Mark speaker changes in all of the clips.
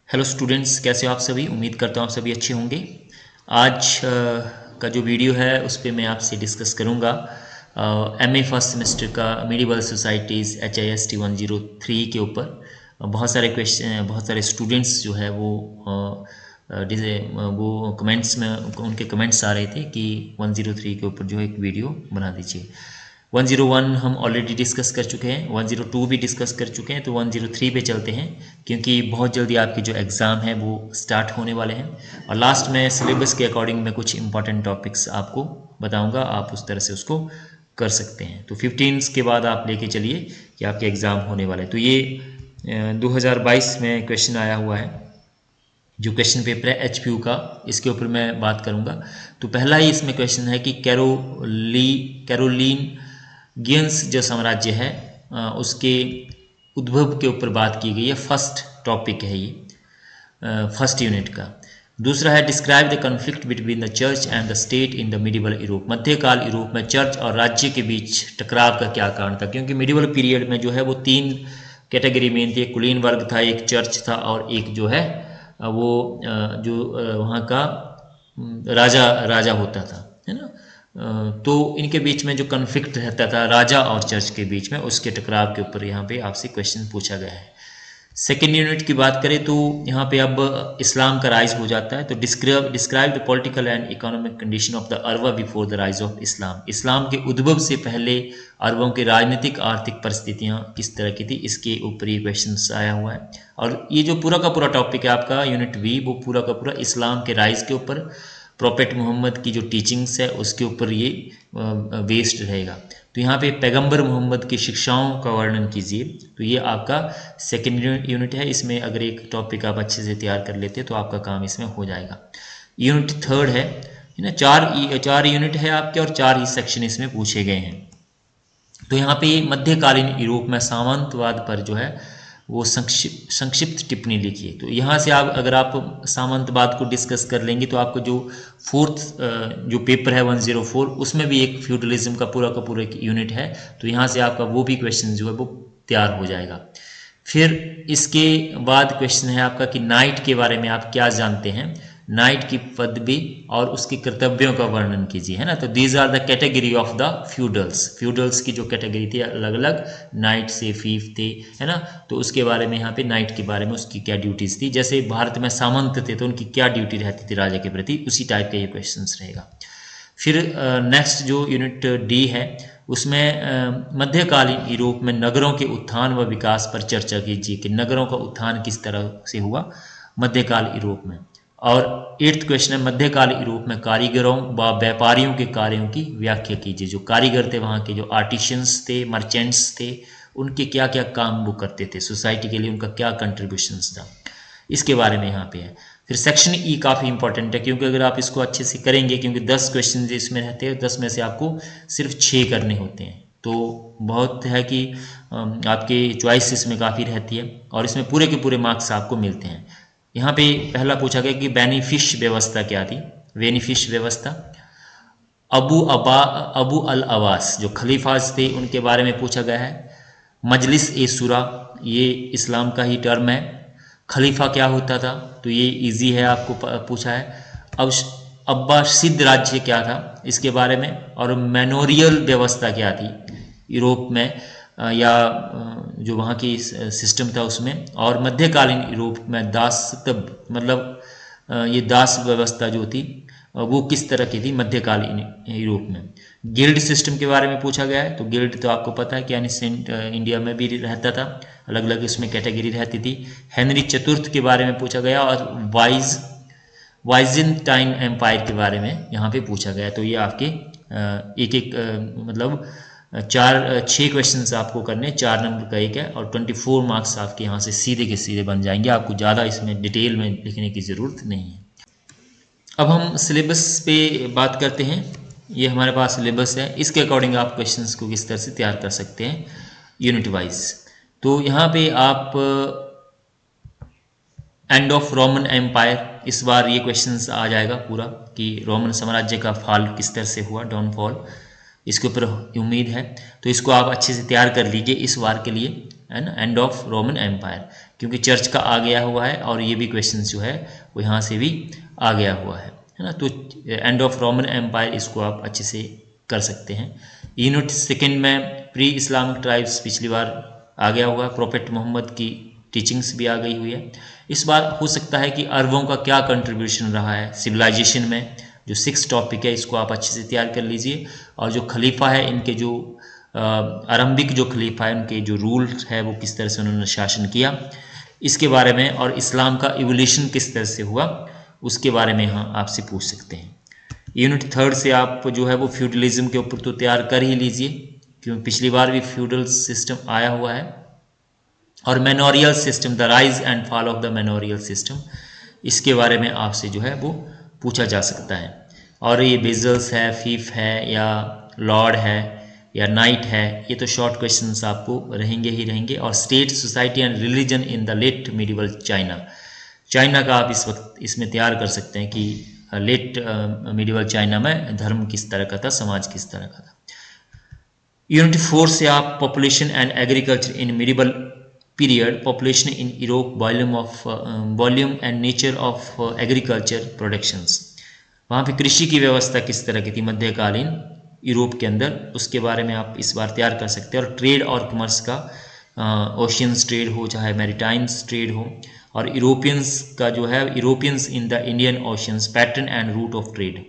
Speaker 1: Hello students, कैसे हो आप सभी। उम्मीद करता हूँ आप सभी अच्छे होंगे। आज का जो वीडियो है उस पर मैं आपसे डिस्कस करूँगा एमए फर्स्ट सेमेस्टर का मिडिवल सोसाइटीज़ HIST 103 के ऊपर। बहुत सारे क्वेश्चन, बहुत सारे स्टूडेंट्स जो है वो कमेंट्स में उनके कमेंट्स आ रहे थे कि 103 के ऊपर जो है एक वीडियो बना दीजिए। 101 हम ऑलरेडी डिस्कस कर चुके हैं, 102 भी डिस्कस कर चुके हैं, तो 103 पे चलते हैं क्योंकि बहुत जल्दी आपके जो एग्ज़ाम है वो स्टार्ट होने वाले हैं। और लास्ट में सिलेबस के अकॉर्डिंग मैं कुछ इंपॉर्टेंट टॉपिक्स आपको बताऊंगा, आप उस तरह से उसको कर सकते हैं। तो 15 के बाद आप लेके चलिए कि आपके एग्ज़ाम होने वाले हैं। तो ये 2022 में क्वेश्चन आया हुआ है, जो क्वेश्चन पेपर है HPU का, इसके ऊपर मैं बात करूंगा। तो पहला ही इसमें क्वेश्चन है कि कैरोलिन गियंस जो साम्राज्य है उसके उद्भव के ऊपर बात की गई है। फर्स्ट टॉपिक है ये फर्स्ट यूनिट का। दूसरा है describe the conflict between the church and the state in the medieval Europe. मध्यकाल यूरोप में चर्च और राज्य के बीच टकराव का क्या कारण था, क्योंकि मिडिवल पीरियड में जो है वो तीन कैटेगरी में थी। एक कुलीन वर्ग था, एक चर्च था, और एक जो है वो जो वहाँ का राजा राजा होता था, है ना। तो इनके बीच में जो कन्फ्लिक्ट रहता था राजा और चर्च के बीच में, उसके टकराव के ऊपर यहाँ पे आपसे क्वेश्चन पूछा गया है। सेकेंड यूनिट की बात करें तो यहाँ पे अब इस्लाम का राइज हो जाता है। तो describe the political and economic condition of the Arab before the rise of Islam. इस्लाम के उद्भव से पहले अरबों की राजनीतिक आर्थिक परिस्थितियाँ किस तरह की थी, इसके ऊपर ये क्वेश्चन आया हुआ है। और ये जो पूरा का पूरा टॉपिक है आपका यूनिट V, वो पूरा का पूरा इस्लाम के राइज के ऊपर, प्रॉफेट मोहम्मद की जो टीचिंग्स है उसके ऊपर ये बेस्ड रहेगा। तो यहाँ पे पैगंबर मोहम्मद की शिक्षाओं का वर्णन कीजिए। तो ये आपका सेकेंड यूनिट है। इसमें अगर एक टॉपिक आप अच्छे से तैयार कर लेते तो आपका काम इसमें हो जाएगा। यूनिट थर्ड है ना, चार यूनिट है आपके और 4 ही सेक्शन इसमें पूछे गए हैं। तो यहाँ पे मध्यकालीन यूरोप में सामंतवाद पर जो है वो संक्षिप्त टिप्पणी लिखिए। तो यहाँ से आप अगर आप सामंतवाद को डिस्कस कर लेंगे तो आपको जो फोर्थ जो पेपर है 104, उसमें भी एक फ्यूडलिज्म का पूरा एक यूनिट है। तो यहाँ से आपका वो भी क्वेश्चन जो है वो तैयार हो जाएगा। फिर इसके बाद क्वेश्चन है आपका कि नाइट के बारे में आप क्या जानते हैं। नाइट की पदवी और उसके कर्तव्यों का वर्णन कीजिए, है ना। तो these are the category of the feudals. Feudals की जो कैटेगरी थी अलग अलग, नाइट से फीफ थे, है ना। तो उसके बारे में यहाँ पे नाइट के बारे में उसकी क्या ड्यूटीज थी। जैसे भारत में सामंत थे तो उनकी क्या ड्यूटी रहती थी राजा के प्रति, उसी टाइप का ये क्वेश्चन रहेगा। फिर नेक्स्ट जो यूनिट D है उसमें मध्यकालीन यूरोप में नगरों के उत्थान व विकास पर चर्चा कीजिए कि नगरों का उत्थान किस तरह से हुआ मध्यकाल यूरोप में। और 8th क्वेश्चन है मध्यकाल यूरोप में कारीगरों व व्यापारियों के कार्यों की व्याख्या कीजिए। जो कारीगर थे, वहाँ के जो आर्टिशियंस थे, मर्चेंट्स थे, उनके क्या क्या काम वो करते थे, सोसाइटी के लिए उनका क्या कंट्रीब्यूशंस था, इसके बारे में यहाँ पे है। फिर सेक्शन E काफ़ी इंपॉर्टेंट है, क्योंकि अगर आप इसको अच्छे से करेंगे, क्योंकि 10 क्वेश्चन इसमें रहते हैं, 10 में से आपको सिर्फ 6 करने होते हैं। तो बहुत है कि आपके चॉइस इसमें काफ़ी रहती है और इसमें पूरे के पूरे मार्क्स आपको मिलते हैं। यहाँ पे पहला पूछा गया कि बेनिफिश व्यवस्था क्या थी। बेनिफिश व्यवस्था अबू अल अवास जो खलीफाज थे उनके बारे में पूछा गया है। मजलिस ए शुरा, ये इस्लाम का ही टर्म है। खलीफा क्या होता था, तो ये इजी है, आपको पूछा है। अब अब्बासिद राज्य क्या था इसके बारे में, और मैनोरियल व्यवस्था क्या थी यूरोप में, या जो वहाँ की सिस्टम था उसमें। और मध्यकालीन यूरोप में दासत्व, मतलब ये दास व्यवस्था जो थी वो किस तरह की थी मध्यकालीन यूरोप में। गिल्ड सिस्टम के बारे में पूछा गया है। तो गिल्ड तो आपको पता है कि एनिसेंट इंडिया में भी रहता था, अलग अलग इसमें कैटेगरी रहती थी। हेनरी चतुर्थ के बारे में पूछा गया और वाइजेंटाइन एम्पायर के बारे में यहाँ पे पूछा गया। तो ये आपके एक एक मतलब 6 क्वेश्चंस आपको करने, 4 नंबर का एक है, और 24 मार्क्स आपके यहाँ से सीधे के सीधे बन जाएंगे। आपको ज़्यादा इसमें डिटेल में लिखने की ज़रूरत नहीं है। अब हम सिलेबस पे बात करते हैं। ये हमारे पास सिलेबस है, इसके अकॉर्डिंग आप क्वेश्चंस को किस तरह से तैयार कर सकते हैं यूनिट वाइज। तो यहाँ पे आप एंड ऑफ रोमन एम्पायर, इस बार ये क्वेश्चंस आ जाएगा पूरा कि रोमन साम्राज्य का फॉल किस तरह से हुआ, डाउनफॉल, इसके ऊपर उम्मीद है। तो इसको आप अच्छे से तैयार कर लीजिए इस बार के लिए, है ना। एंड ऑफ रोमन एम्पायर, क्योंकि चर्च का आ गया हुआ है और ये भी क्वेश्चन जो है वो यहाँ से भी आ गया हुआ है ना। तो एंड ऑफ रोमन एम्पायर इसको आप अच्छे से कर सकते हैं। यूनिट सेकंड में प्री इस्लामिक ट्राइब्स पिछली बार आ गया हुआ है, प्रोफेट मोहम्मद की टीचिंग्स भी आ गई हुई है। इस बार हो सकता है कि अरबों का क्या कंट्रीब्यूशन रहा है सिविलाइजेशन में, जो 6 टॉपिक है इसको आप अच्छे से तैयार कर लीजिए। और जो खलीफा है इनके जो आरंभिक जो खलीफा है उनके जो रूल है वो किस तरह से उन्होंने शासन किया इसके बारे में, और इस्लाम का इवोल्यूशन किस तरह से हुआ उसके बारे में यहाँ आपसे पूछ सकते हैं। यूनिट थर्ड से आप जो है वो फ्यूडलिज्म के ऊपर तो तैयार कर ही लीजिए, क्योंकि पिछली बार भी फ्यूडल सिस्टम आया हुआ है। और manorial system, the rise and fall of the manorial system, इसके बारे में आपसे जो है वो पूछा जा सकता है। और ये बेजल्स है, फीफ है या लॉर्ड है या नाइट है, ये तो शॉर्ट क्वेश्चंस आपको रहेंगे ही रहेंगे। और state, society and religion in the late medieval China, China का आप इस वक्त इसमें तैयार कर सकते हैं कि लेट मिडिवल चाइना में धर्म किस तरह का था, समाज किस तरह का था। यूनिट 4 से आप population and agriculture in medieval period, population in Europe, volume and nature of agriculture productions, वहाँ पे कृषि की व्यवस्था किस तरह की थी मध्यकालीन यूरोप के अंदर, उसके बारे में आप इस बार तैयार कर सकते हैं। और ट्रेड और कॉमर्स का, ओशियंस ट्रेड हो चाहे मैरीटाइम्स ट्रेड हो, और यूरोपियंस का जो है Europeans in the Indian oceans, pattern and route of trade,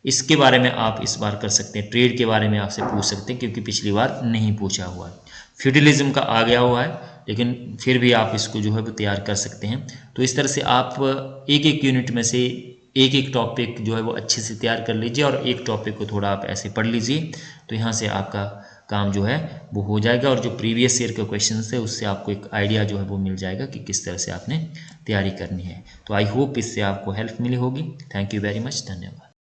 Speaker 1: इसके बारे में आप इस बार कर सकते हैं। ट्रेड के बारे में आपसे पूछ सकते हैं क्योंकि पिछली बार नहीं पूछा हुआ है। फ्यूडलिज्म का आ गया हुआ है लेकिन फिर भी आप इसको जो है वो तैयार कर सकते हैं। तो इस तरह से आप एक एक यूनिट में से एक एक टॉपिक जो है वो अच्छे से तैयार कर लीजिए और एक टॉपिक को थोड़ा आप ऐसे पढ़ लीजिए, तो यहाँ से आपका काम जो है वो हो जाएगा। और जो प्रीवियस ईयर के क्वेश्चन है उससे आपको एक आइडिया जो है वो मिल जाएगा कि किस तरह से आपने तैयारी करनी है। तो आई होप इससे आपको हेल्प मिली होगी। थैंक यू वेरी मच, धन्यवाद।